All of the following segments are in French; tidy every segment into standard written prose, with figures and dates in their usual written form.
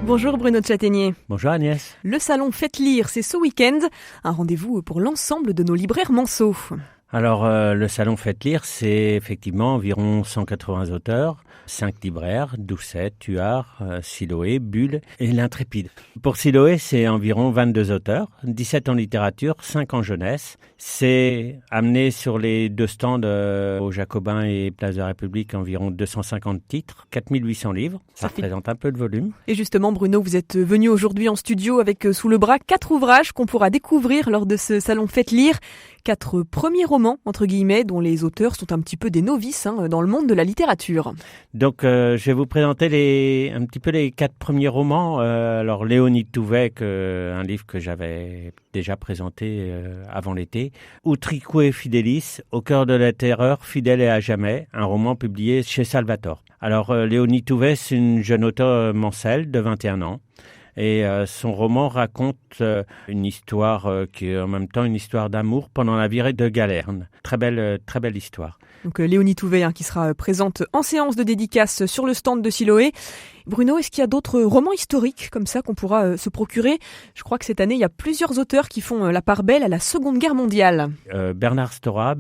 Bonjour Bruno de Châtaignier. Bonjour Agnès. Le salon Faites Lire, c'est ce week-end. Un rendez-vous pour l'ensemble de nos libraires manceaux. Alors, le salon Faites Lire, c'est effectivement environ 180 auteurs, 5 libraires, Doucet, Tuard, Siloé, Bulle et l'Intrépide. Pour Siloé, c'est environ 22 auteurs, 17 en littérature, 5 en jeunesse. C'est amené sur les deux stands au Jacobin et Place de la République environ 250 titres, 4800 livres. Ça représente un peu de volume. Et justement, Bruno, vous êtes venu aujourd'hui en studio avec sous le bras 4 ouvrages qu'on pourra découvrir lors de ce salon Faites Lire. 4 premiers romans, entre guillemets, dont les auteurs sont un petit peu des novices dans le monde de la littérature. Donc, je vais vous présenter un petit peu les 4 premiers romans. Alors, Léonide Touvec, un livre que j'avais déjà présenté avant l'été. Utrique Fidelis, Au cœur de la terreur, fidèle et à jamais, un roman publié chez Salvatore. Alors, Léonide Touvec, c'est une jeune auteure mancelle de 21 ans. Et son roman raconte une histoire qui est en même temps une histoire d'amour pendant la virée de Galerne. Très belle histoire. Donc Léonie Touvec qui sera présente en séance de dédicace sur le stand de Siloé. Bruno, est-ce qu'il y a d'autres romans historiques comme ça qu'on pourra se procurer ? Je crois que cette année, il y a plusieurs auteurs qui font la part belle à la Seconde Guerre mondiale. Bernard Stora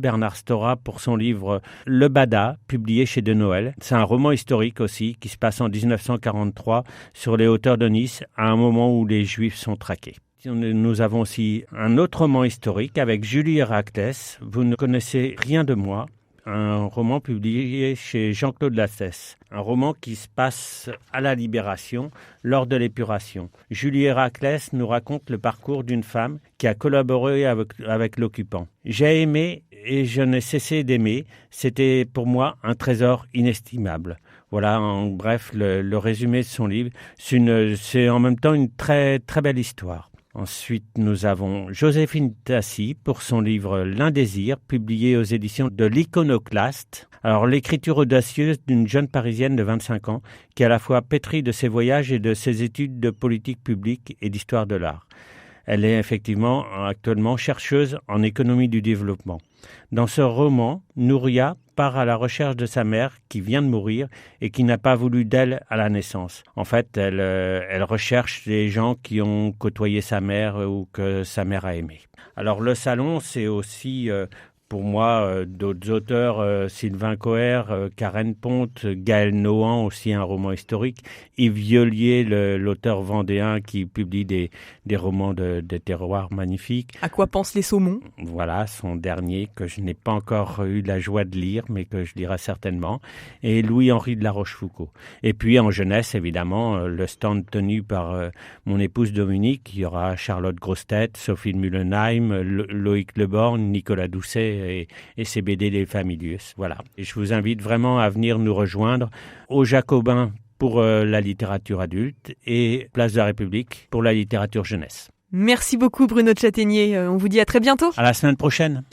pour son livre Le Bada, publié chez De Noël. C'est un roman historique aussi qui se passe en 1943 sur les hauteurs de Nice, à un moment où les Juifs sont traqués. Nous avons aussi un autre roman historique avec Julie Héraclès, Vous ne connaissez rien de moi. Un roman publié chez Jean-Claude Lassès. Un roman qui se passe à la Libération, lors de l'épuration. Julie Héraclès nous raconte le parcours d'une femme qui a collaboré avec l'occupant. J'ai aimé et je n'ai cessé d'aimer. C'était pour moi un trésor inestimable. Voilà, en bref, le résumé de son livre. C'est en même temps une très, très belle histoire. Ensuite, nous avons Joséphine Tassi pour son livre L'Indésir, publié aux éditions de l'Iconoclaste. Alors, l'écriture audacieuse d'une jeune Parisienne de 25 ans qui est à la fois pétrie de ses voyages et de ses études de politique publique et d'histoire de l'art. Elle est effectivement actuellement chercheuse en économie du développement. Dans ce roman, Nouria part à la recherche de sa mère qui vient de mourir et qui n'a pas voulu d'elle à la naissance. En fait, elle recherche les gens qui ont côtoyé sa mère ou que sa mère a aimé. Alors le salon, c'est aussi pour moi d'autres auteurs, Sylvain Coher, Karen Ponte, Gaël Nohan, aussi un roman historique, Yves Violier, l'auteur vendéen qui publie des romans des terroirs magnifiques. À quoi pensent les saumons ? Voilà, son dernier que je n'ai pas encore eu la joie de lire, mais que je lirai certainement. Et Louis-Henri de La Rochefoucauld. Et puis en jeunesse, évidemment, le stand tenu par mon épouse Dominique. Il y aura Charlotte Grostet, Sophie de Mullenheim, Loïc Leborgne, Nicolas Doucet et ses BD Les Familius. Voilà. Et je vous invite vraiment à venir nous rejoindre au Jacobin pour la littérature adulte et Place de la République pour la littérature jeunesse. Merci beaucoup Bruno de Châtaignier. On vous dit à très bientôt. À la semaine prochaine.